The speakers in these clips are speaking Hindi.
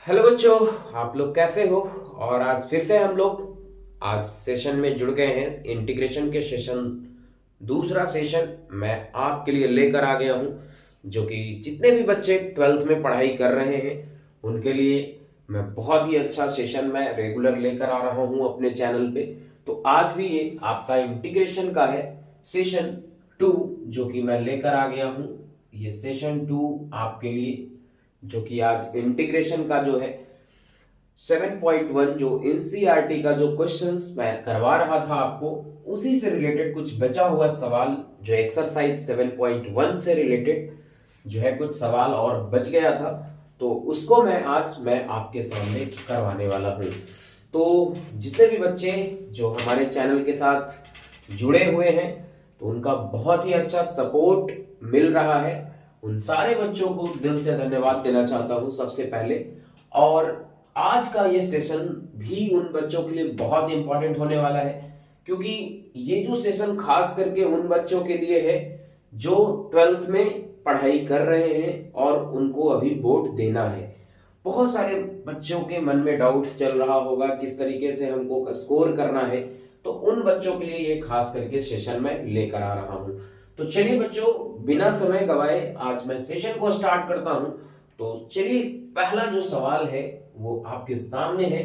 हेलो बच्चों, आप लोग कैसे हो। और आज फिर से हम लोग आज सेशन में जुड़ गए हैं। इंटीग्रेशन के सेशन दूसरा सेशन मैं आपके लिए लेकर आ गया हूं, जो कि जितने भी बच्चे ट्वेल्थ में पढ़ाई कर रहे हैं उनके लिए मैं बहुत ही अच्छा सेशन मैं रेगुलर लेकर आ रहा हूं अपने चैनल पे। तो आज भी ये आपका इंटीग्रेशन का है सेशन 2, जो कि मैं लेकर आ गया हूं। ये सेशन 2 आपके लिए, जो कि आज इंटीग्रेशन का जो है 7.1 जो एनसीईआरटी का जो क्वेश्चंस मैं करवा रहा था आपको, उसी से रिलेटेड कुछ बचा हुआ सवाल जो एक्सरसाइज 7.1 से रिलेटेड जो है कुछ सवाल और बच गया था, तो उसको मैं आपके सामने करवाने वाला हूँ। तो जितने भी बच्चे जो हमारे चैनल के साथ जुड़े हुए हैं तो उनका बहुत ही अच्छा सपोर्ट मिल रहा है। उन सारे बच्चों को दिल से धन्यवाद देना चाहता हूं सबसे पहले। और आज का ये सेशन भी उन बच्चों के लिए बहुत इंपॉर्टेंट होने वाला है, क्योंकि ये जो सेशन खास करके उन बच्चों के लिए है जो ट्वेल्थ में पढ़ाई कर रहे हैं और उनको अभी बोर्ड देना है। बहुत सारे बच्चों के मन में डाउट्स चल रहा होगा किस तरीके से हमको स्कोर करना है, तो उन बच्चों के लिए ये खास करके सेशन में लेकर आ रहा हूं। तो चलिए बच्चों, बिना समय गवाए आज मैं सेशन को स्टार्ट करता हूं। तो चलिए, पहला जो सवाल है वो आपके सामने है।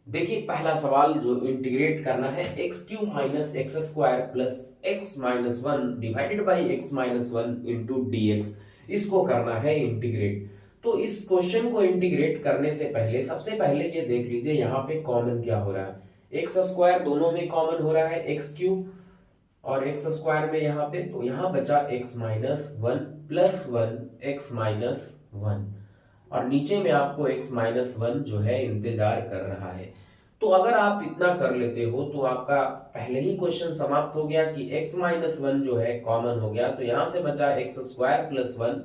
देखिए, पहला सवाल जो इंटीग्रेट करना है x cube minus x square plus x minus one divided by x minus one into d x, इसको करना है इंटीग्रेट। तो इस क्वेश्चन को इंटीग्रेट करने से पहले सबसे पहले ये देख लीजिए यहाँ पे कॉमन क्या हो रहा है। एक्स स्क्वायर दोनों में कॉमन हो रहा है, एक्स क्यूब और एक्स स्क्वायर में यहाँ पे, तो यहाँ बचा x minus one plus one x minus one, और नीचे में आपको x माइनस वन जो है इंतजार कर रहा है। तो अगर आप इतना कर लेते हो तो आपका पहले ही क्वेश्चन समाप्त हो गया कि x माइनस वन जो है कॉमन हो गया, तो यहां से बचा एक्स स्क्वायर प्लस वन,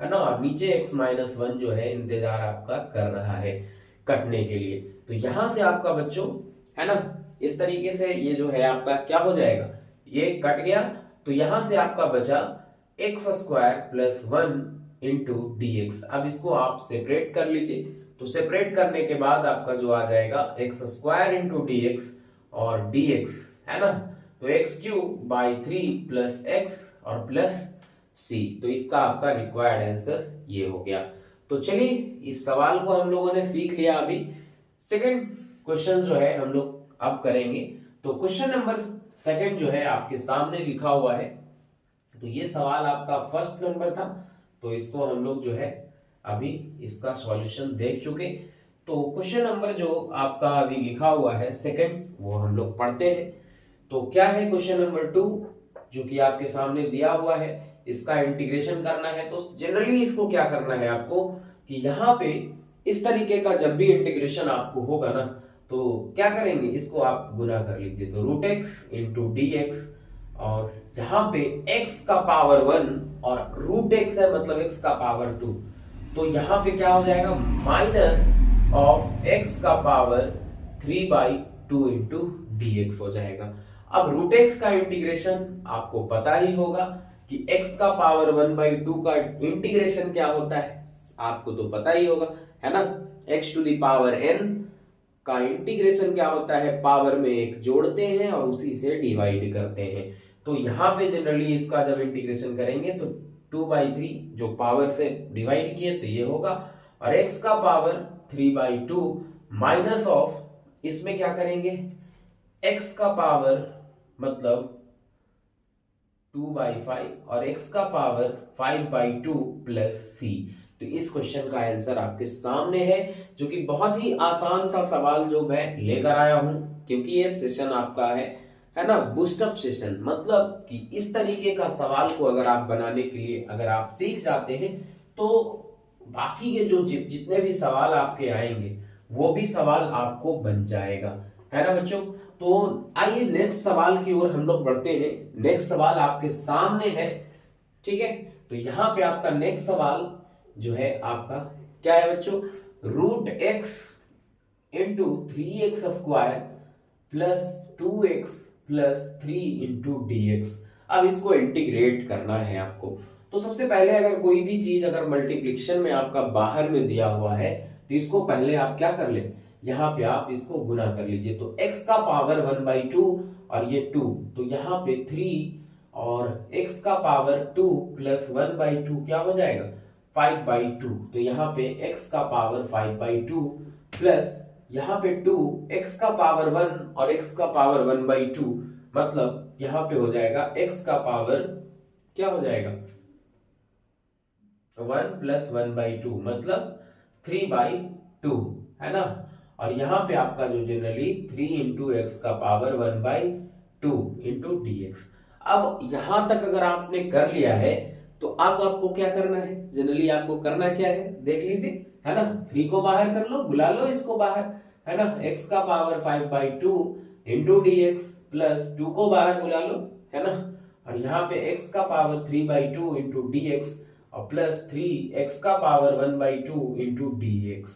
है ना, और नीचे x माइनस वन जो है इंतजार आपका कर रहा है कटने के लिए। तो यहां से आपका बच्चों, है ना, इस तरीके से ये जो है आपका क्या हो जाएगा, ये कट गया। तो यहां से आपका बचा x square plus one into d x. अब इसको आप सेपरेट कर लीजिए। तो सेपरेट करने के बाद आपका जो आ जाएगा x square into d x और डी एक्स, है ना, तो x cube by three plus x और प्लस सी। तो इसका आपका रिक्वायर्ड आंसर ये हो गया। तो चलिए, इस सवाल को हम लोगों ने सीख लिया। अभी सेकंड क्वेश्चन जो है हम लोग अब करेंगे। तो क्वेश्चन नंबर सेकंड जो है आपके सामने लिखा हुआ है। तो ये सवाल आपका फर्स्ट नंबर था, तो इसको हम लोग जो है अभी इसका सॉल्यूशन देख चुके। तो क्वेश्चन नंबर जो आपका अभी लिखा हुआ है सेकंड, वो हम लोग पढ़ते हैं। तो क्या है क्वेश्चन नंबर 2 जो कि आपके सामने दिया हुआ है, इसका इंटीग्रेशन करना है। तो जनरली इसको क्या करना है आपको कि यहाँ पे इस तरीके का जब भी इंटीग्रेशन आपको होगा ना, तो क्या करेंगे, इसको आप गुना कर लीजिए। तो root x into d x, और यहाँ पे x का पावर 1 और रूट एक्स है मतलब x का पावर 2, तो यहाँ पे क्या हो जाएगा, माइनस ऑफ x का पावर 3/2 इंटू डी एक्स हो जाएगा। अब रूट एक्स का इंटीग्रेशन आपको पता ही होगा कि x का पावर 1/2 का इंटीग्रेशन क्या होता है, आपको तो पता ही होगा, है ना। x to the power n का इंटीग्रेशन क्या होता है, पावर में एक जोड़ते हैं और उसी से डिवाइड करते हैं। तो यहाँ पे जनरली इसका जब इंटीग्रेशन करेंगे तो 2/3 जो पावर से डिवाइड किए तो ये होगा, और x का पावर 3/2 माइनस ऑफ, इसमें क्या करेंगे, x का पावर मतलब 2/5 और x का पावर 5/2 प्लस c। तो इस क्वेश्चन का आंसर आपके सामने है, जो कि बहुत ही आसान सा सवाल जो मैं लेकर आया हूं, क्योंकि ये सेशन आपका है ना, बूस्टअप सेशन। मतलब कि इस तरीके का सवाल को अगर आप बनाने के लिए अगर आप सीख जाते हैं तो बाकी के जो जितने भी सवाल आपके आएंगे वो भी सवाल आपको बन जाएगा, है ना बच्चों। तो आइए नेक्स्ट सवाल की ओर हम लोग बढ़ते हैं। नेक्स्ट सवाल आपके सामने है, ठीक है। तो यहाँ पे आपका नेक्स्ट सवाल जो है आपका क्या है बच्चों, root x into three x square plus 2x plus 3 into d x. अब इसको इंटीग्रेट करना है आपको। तो सबसे पहले अगर कोई भी चीज अगर मल्टीप्लिकेशन में आपका बाहर में दिया हुआ है तो इसको पहले आप क्या कर ले, यहाँ पे आप इसको गुना कर लीजिए। तो x का पावर 1/2 और ये 2, तो यहाँ पे 3 और x का पावर 2 प्लस 1/2 क्या हो जाएगा 5/2। तो यहाँ पे x का पावर 5/2 प्लस यहाँ पे 2 x का पावर 1 और x का पावर 1/2, मतलब यहाँ पे हो जाएगा x का पावर क्या हो जाएगा 1 प्लस 1/2, मतलब 3/2 है ना। और यहाँ पे आपका जो जनरली 3 इंटू एक्स का पावर 1/2 इंटू dx। अब यहां तक अगर आपने कर लिया है तो अब आपको क्या करना है, जनरली आपको करना क्या है देख लीजिए, है ना। 3 को बाहर कर लो, बुला लो इसको बाहर, है ना। x का पावर 5/2 इंटू dx प्लस 2 को बाहर बुला लो, है ना। और यहाँ पे x का पावर 3/2 इंटू dx और प्लस 3x का पावर 1/2 इंटू dx।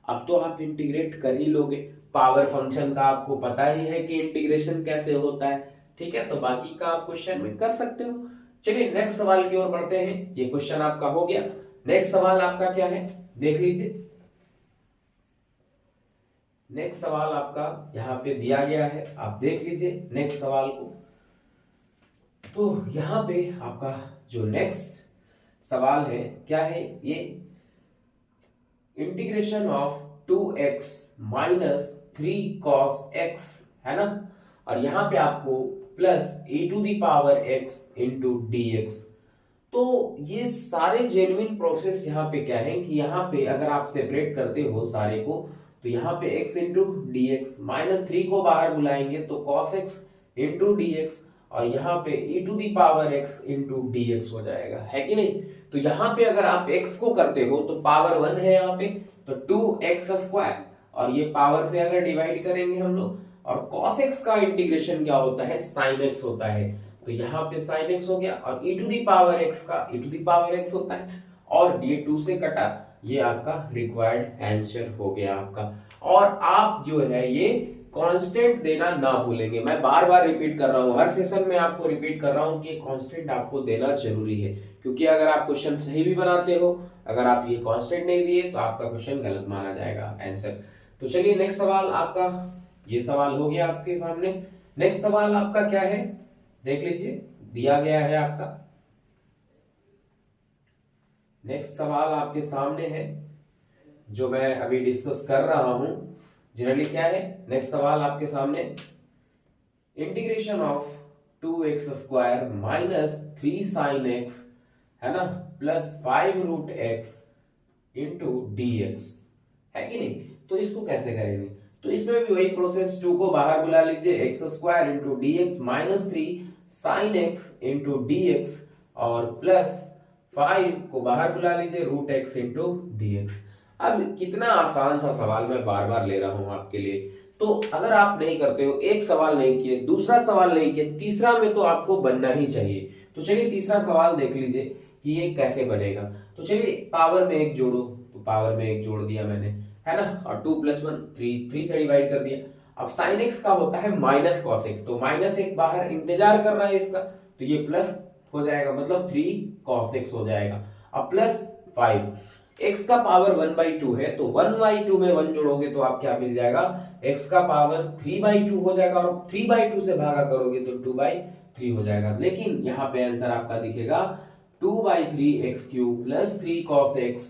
अब तो आप इंटीग्रेट कर ही लोगे, पावर फंक्शन का आपको पता ही है कि इंटीग्रेशन कैसे होता है, ठीक है। तो बाकी का आप क्वेश्चन में कर सकते हो। चलिए नेक्स्ट सवाल की ओर बढ़ते हैं। ये क्वेश्चन आपका हो गया। नेक्स्ट सवाल आपका क्या है देख लीजिए। नेक्स्ट सवाल आपका यहाँ पे दिया गया है, आप देख लीजिए नेक्स्ट सवाल को। तो यहाँ पे आपका जो नेक्स्ट सवाल है क्या है, ये integration of 2x minus 3 cos x, है ना। और यहाँ पे आपको प्लस e⁻x इंटू dx। तो ये सारे जेन्युइन प्रोसेस यहाँ पे क्या है कि यहाँ पे अगर आप सेपरेट करते हो सारे को, तो यहाँ पे x into d x, minus 3 को बाहर बुलाएंगे तो cos x into d x, और यहाँ पे e⁻x इंटू dx हो जाएगा, है कि नहीं। तो यहाँ पे अगर आप x को करते हो तो पावर 1 है यहाँ पे, तो 2x², और ये पावर से अगर डिवाइड करेंगे हम लोग, और cos x का इंटीग्रेशन क्या होता है sin x होता है, तो यहाँ पे sin x हो गया, और e⁻x का e⁻x होता है, और ये 2 से कटा, ये आपका रिक्वायर्ड आंसर हो गया आपका। और आप जो है ये कांस्टेंट देना ना भूलेंगे, मैं बार बार रिपीट कर रहा हूँ, हर सेशन में आपको रिपीट कर रहा हूँ कि कांस्टेंट आपको देना जरूरी है, क्योंकि अगर आप क्वेश्चन सही भी बनाते हो, अगर आप ये कांस्टेंट नहीं दिए तो आपका क्वेश्चन गलत माना जाएगा आंसर। तो चलिए नेक्स्ट सवाल आपका, ये सवाल हो गया आपके सामने। नेक्स्ट सवाल आपका क्या है देख लीजिए, दिया गया है आपका। नेक्स्ट सवाल आपके सामने है जो मैं अभी डिस्कस कर रहा हूं, जनरली क्या है नेक्स्ट सवाल आपके सामने, integration of 2x² minus 3 sin x, है ना, प्लस 5√x इंटू dx, है कि नहीं। तो इसको कैसे करेंगे, तो इसमें भी वही प्रोसेस, 2 को बाहर बुला लीजिए, x² into dx minus 3 sin x into dx, और प्लस 5 को बाहर बुला लीजिए √x इंटू dx। अब कितना आसान सा सवाल मैं बार बार ले रहा हूं आपके लिए, तो अगर आप नहीं करते हो, एक सवाल नहीं किए, दूसरा सवाल नहीं किए, तीसरा में तो आपको बनना ही चाहिए। तो चलिए तीसरा सवाल देख लीजिए कि ये कैसे बनेगा। तो चलिए पावर में एक जोड़ो, तो पावर में एक जोड़ दिया मैंने, है ना, और 2 + 1 3 से डिवाइड कर दिया। अब sin x का होता है माइनस cos x, तो माइनस एक बाहर इंतजार कर रहा है इसका, तो ये प्लस हो जाएगा, मतलब 3 cos x हो जाएगा। अब प्लस 5, x का पावर 1/2 है, तो 1/2 में 1 जोड़ोगे तो आप क्या मिल जाएगा, x का पावर 3/2 हो जाएगा, और 3/2 से भागा करोगे तो 2/3 हो जाएगा। लेकिन यहाँ पे आंसर आपका दिखेगा 2/3x³ plus 3 cos x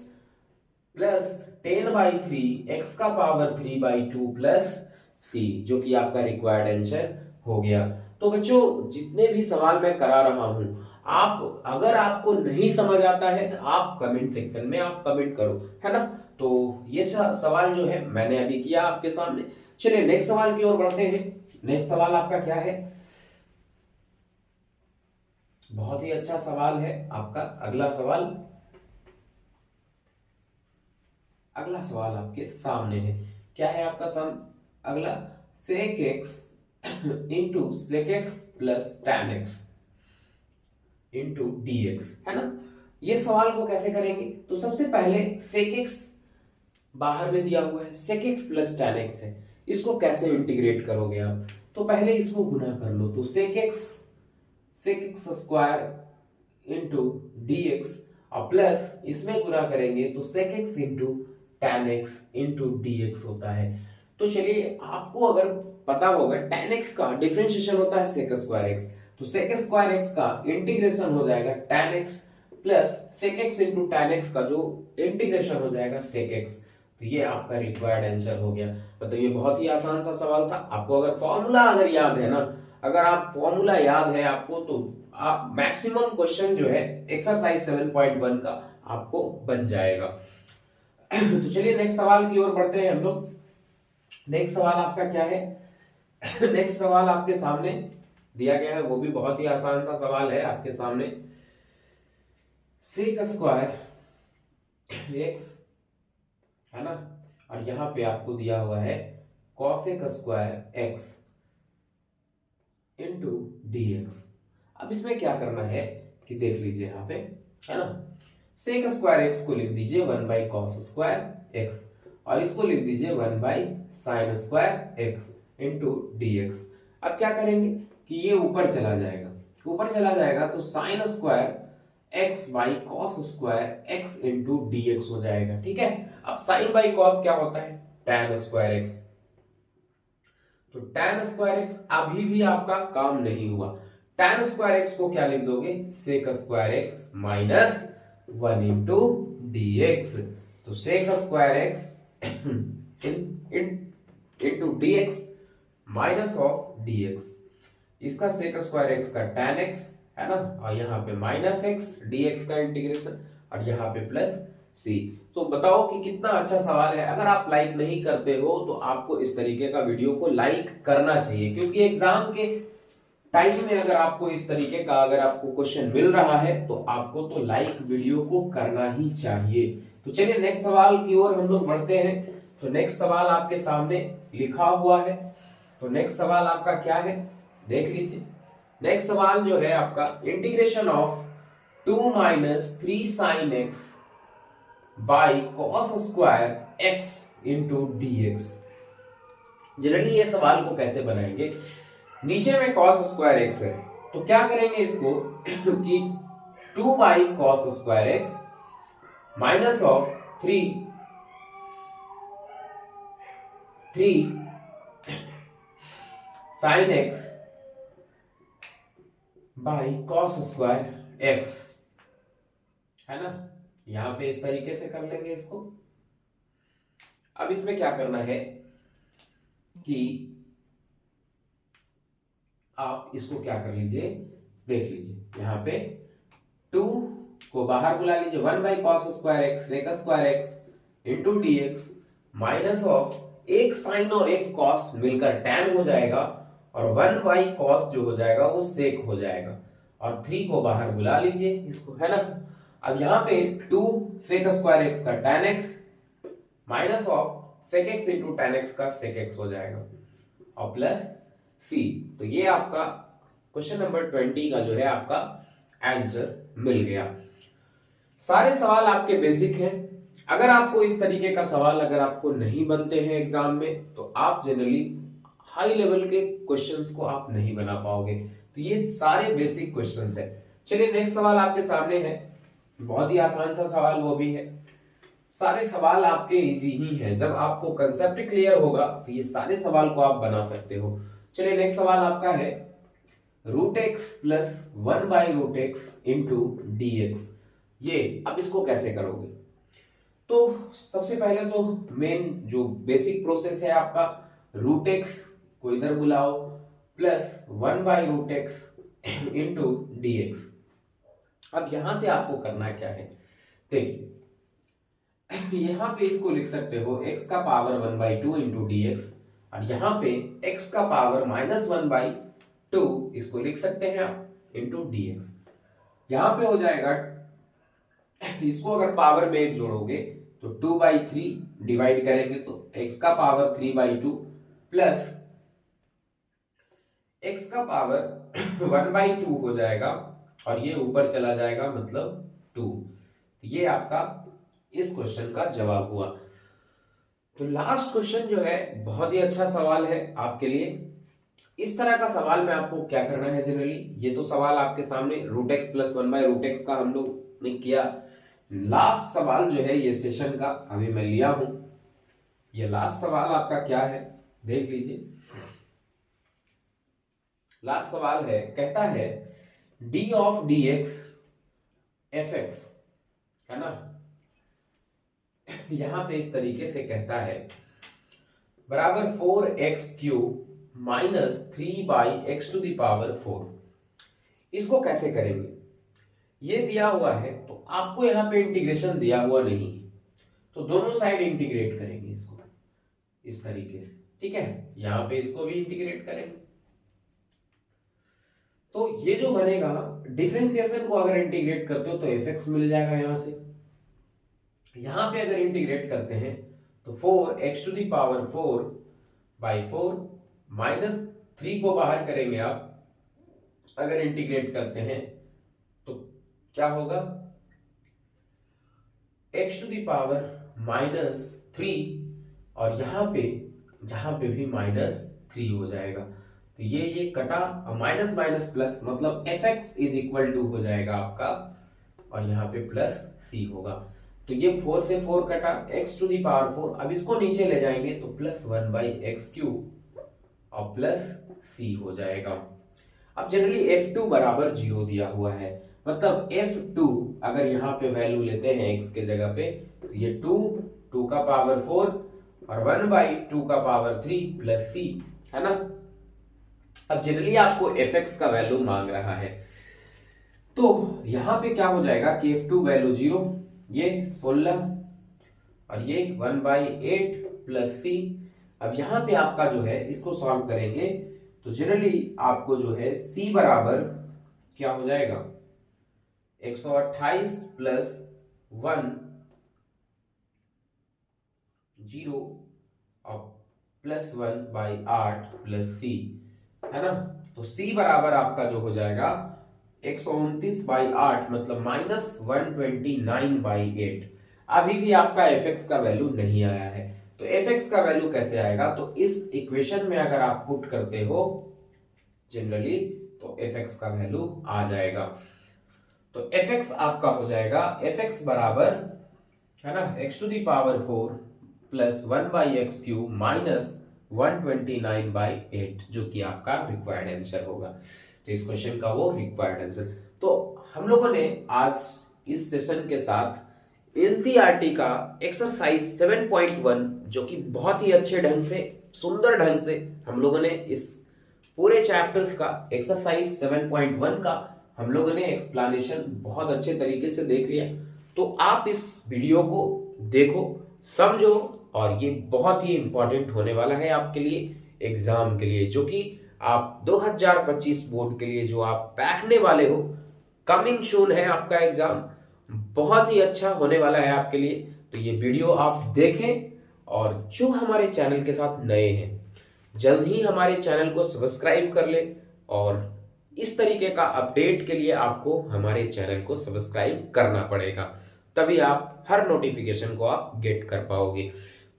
plus 10/3 x का पावर 3/2 प्लस c, जो कि आपका रिक्वायर्ड आंसर हो गया। तो बच्चों जितने भी सवाल मैं करा रहा हूं, आप अगर आपको नहीं समझ आता है आप कमेंट सेक्शन में आप कमेंट करो, है ना। तो ये सवाल जो है मैंने अभी किया आपके सामने। चलिए नेक्स्ट सवाल की ओर बढ़ते हैं। नेक्स्ट सवाल आपका क्या है, बहुत ही अच्छा सवाल है आपका। अगला सवाल आपके सामने है, क्या है आपका अगला, sec x into sec x plus tan x into dx, है ना। ये सवाल को कैसे करेंगे, तो सबसे पहले sec x बाहर में दिया हुआ है, sec x plus tan x है, इसको कैसे इंटीग्रेट करोगे आप, तो पहले इसको गुना कर लो, तो sec x² इंटू dx, और प्लस इसमें गुना करेंगे तो sec x into tan x into dx होता है। तो चलिए आपको अगर पता होगा tan x का डिफरेंशिएशन होता है sec स्क्वायर x, तो sec स्क्वायर x का इंटीग्रेशन हो जाएगा tan x plus sec x into tan x का जो इंटीग्रेशन हो जाएगा sec x। तो ये आपका रिक्वायर्ड आंसर हो गया। मतलब ये बहुत ही आसान सा सवाल था। आपको अगर फॉर्मूला अगर याद है ना, अगर आप फॉर्मूला याद है आपको, तो आप मैक्सिमम क्वेश्चन जो है एक्सरसाइज 7.1 का आपको बन जाएगा। तो चलिए नेक्स्ट सवाल की ओर बढ़ते हैं हम लोग। नेक्स्ट सवाल आपका क्या है? नेक्स्ट सवाल आपके सामने दिया गया है, वो भी बहुत ही आसान सा सवाल है आपके सामने। सेक स्क्वायर एक्स है ना, और यहां पे आपको दिया हुआ है cosec square x into dx। अब इसमें क्या करना है कि देख लीजिए यहाँ पे, है ना, सेक स्क्वायर एक्स को लिख दीजिए 1 बाई कॉस स्क्वायर एक्स, और इसको लिख दीजिए 1 by sine square x into dx। अब क्या करेंगे कि ये ऊपर चला जाएगा, ऊपर चला जाएगा तो sine square x by cos square x into dx हो जाएगा। ठीक है, अब साइन बाई कॉस क्या होता है? tan square x. तो tan स्क्वायर एक्स अभी भी आपका काम नहीं हुआ। tan स्क्वायर एक्स को क्या लिख दोगे? Sec square x minus 1 into dx। तो sec square x into dx minus of dx। इसका सेक स्क्वायर एक्स का tan x है ना, और यहाँ पे माइनस x dx का इंटीग्रेशन, और यहाँ पे प्लस c। तो बताओ कि कितना अच्छा सवाल है। अगर आप लाइक नहीं करते हो तो आपको इस तरीके का वीडियो को लाइक करना चाहिए, क्योंकि एग्जाम के टाइम में अगर आपको इस तरीके का अगर आपको क्वेश्चन मिल रहा है तो आपको तो लाइक वीडियो को करना ही चाहिए। तो चलिए नेक्स्ट सवाल की ओर हम लोग बढ़ते हैं। तो नेक्स्ट सवाल आपके सामने लिखा हुआ है। तो नेक्स्ट सवाल आपका क्या है देख लीजिए। नेक्स्ट सवाल जो है आपका integration of 2 minus 3 sine x by cos square x into dx। Generally ये सवाल को कैसे बनाएंगे, नीचे में cos स्क्वायर एक्स है तो क्या करेंगे इसको कि 2 by cos square x minus of 3 sine x by cos square x, है ना। यहां पे इस तरीके से कर लेंगे इसको। अब इसमें क्या करना है कि आप इसको क्या कर लीजिए, देख लीजिए यहाँ पे 2 को बाहर बुला लीजिए, 1 by cos square x sec square x into dx minus of एक साइन और एक कॉस मिलकर tan हो जाएगा, और 1 बाई कॉस जो हो जाएगा वो सेक हो जाएगा, और 3 को बाहर बुला लीजिए इसको, है ना। अब यहाँ पे 2 सेक स्क्वायर एक्स का tan x minus of sec x into tan x का सेक एक्स हो जाएगा, और प्लस c। तो ये आपका क्वेश्चन नंबर 20 का जो है आपका आंसर मिल गया। सारे सवाल आपके बेसिक हैं। अगर आपको इस तरीके का सवाल अगर आपको नहीं बनते हैं एग्जाम में तो आप जनरली हाई लेवल के क्वेश्चंस को आप नहीं बना पाओगे। तो ये सारे बेसिक क्वेश्चंस है। चलिए नेक्स्ट सवाल आपके सामने है, बहुत ही आसान सा सवाल वो भी है। सारे सवाल आपके इजी ही हैं। जब आपको कंसेप्ट क्लियर होगा तो ये सारे सवाल को आप बना सकते हो। चलिए नेक्स्ट सवाल आपका है root x plus 1 by root x into dx। ये अब इसको कैसे करोगे? तो सबसे पहले तो मेन जो बेसिक प्रोसेस है आपका, रूट एक्स को इधर बुलाओ plus 1 by root x into dx। अब यहां से आपको करना क्या है, देखिए यहां पे इसको लिख सकते हो x का पावर 1 बाई 2 इंटू dx, और यहां पे x का पावर माइनस 1 बाई 2 इसको लिख सकते हैं आप इंटू dx। यहां पे हो जाएगा, इसको अगर पावर में एक जोड़ोगे तो 2 बाई 3 डिवाइड करेंगे तो x का पावर 3 बाई 2 प्लस x का पावर 1 बाई 2 हो जाएगा, और ये ऊपर चला जाएगा मतलब 2। ये आपका इस क्वेश्चन का जवाब हुआ। तो लास्ट क्वेश्चन जो है बहुत ही अच्छा सवाल है आपके लिए। इस तरह का सवाल में आपको क्या करना है जनरली, ये तो सवाल आपके सामने root x plus 1 by root x का हम लोग ने किया, लास्ट सवाल जो है ये सेशन का अभी मैं लिया हूं। ये लास्ट सवाल आपका क्या है देख लीजिए। लास्ट सवाल है, कहता है D of D x F x, है ना। यहां पे इस तरीके से कहता है बराबर 4x³ माइनस 3/x⁴। इसको कैसे करेंगे, ये दिया हुआ है तो आपको यहां पे इंटीग्रेशन दिया हुआ नहीं है, तो दोनों साइड इंटीग्रेट करेंगे इसको इस तरीके से, ठीक है। यहां पे इसको भी इंटीग्रेट करेंगे तो ये जो बनेगा, डिफरेंशिएशन को अगर इंटीग्रेट करते हो तो fx मिल जाएगा यहां से। यहां पे अगर इंटीग्रेट करते हैं तो 4x⁴/4 माइनस 3 को बाहर करेंगे आप, अगर इंटीग्रेट करते हैं तो क्या होगा, x⁻³ और यहां पे भी -3 हो जाएगा। तो ये कटा, माइनस माइनस प्लस, मतलब fx इज इक्वल टू हो जाएगा आपका, और यहाँ पे प्लस c होगा। तो ये 4 से 4 कटा, x⁴। अब इसको नीचे ले जाएंगे तो +1/x³ और प्लस c हो जाएगा। अब जनरली f2 बराबर 0 दिया हुआ है, मतलब f2 अगर यहाँ पे वैल्यू लेते हैं x के जगह पे तो ये 2 का पावर 4 और 1/2 का पावर 3 प्लस c, है ना। अब जनरली आपको fx का वैल्यू मांग रहा है, तो यहां पे क्या हो जाएगा कि f2 वैल्यू 0, ये 16 और ये 1/8 प्लस c। अब यहां पे आपका जो है इसको सॉल्व करेंगे तो जनरली आपको जो है c बराबर क्या हो जाएगा, 128 प्लस 1 0 और प्लस 1/8 प्लस c, है ना। तो c बराबर आपका जो हो जाएगा 129/8, मतलब -129/8। अभी भी आपका fx का वैल्यू नहीं आया है, तो fx का वैल्यू कैसे आएगा, तो इस इक्वेशन में अगर आप पुट करते हो जनरली तो fx का वैल्यू आ जाएगा। तो fx आपका हो जाएगा, fx बराबर, है ना, x⁴ प्लस 1/x³ माइनस 129/8, जो कि आपका रिक्वायर्ड आंसर होगा। तो इस क्वेश्चन का वो रिक्वायर्ड आंसर। तो हम लोगों ने आज इस सेशन के साथ एनसीईआरटी का एक्सरसाइज 7.1, जो कि बहुत ही अच्छे ढंग से, सुंदर ढंग से हम लोगों ने इस पूरे चैप्टर्स का एक्सरसाइज 7.1 का हम लोगों ने एक्सप्लेनेशन बहुत अच्छे तरीके से देख लिया। तो आप इस वीडियो को देखो, समझो, और ये बहुत ही इंपॉर्टेंट होने वाला है आपके लिए एग्जाम के लिए, जो कि आप 2025 बोर्ड के लिए जो आप बैठने वाले हो, कमिंग सून है आपका एग्जाम, बहुत ही अच्छा होने वाला है आपके लिए। तो ये वीडियो आप देखें, और जो हमारे चैनल के साथ नए हैं जल्द ही हमारे चैनल को सब्सक्राइब कर ले, और इस तरीके का अपडेट के लिए आपको हमारे चैनल को सब्सक्राइब करना पड़ेगा, तभी आप हर नोटिफिकेशन को आप गेट कर पाओगे।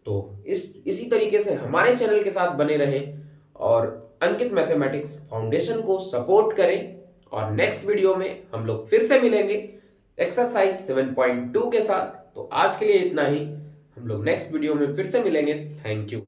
तो इसी तरीके से हमारे चैनल के साथ बने रहें और अंकित मैथमेटिक्स फाउंडेशन को सपोर्ट करें। और नेक्स्ट वीडियो में हम लोग फिर से मिलेंगे एक्सरसाइज 7.2 के साथ। तो आज के लिए इतना ही, हम लोग नेक्स्ट वीडियो में फिर से मिलेंगे। Thank you.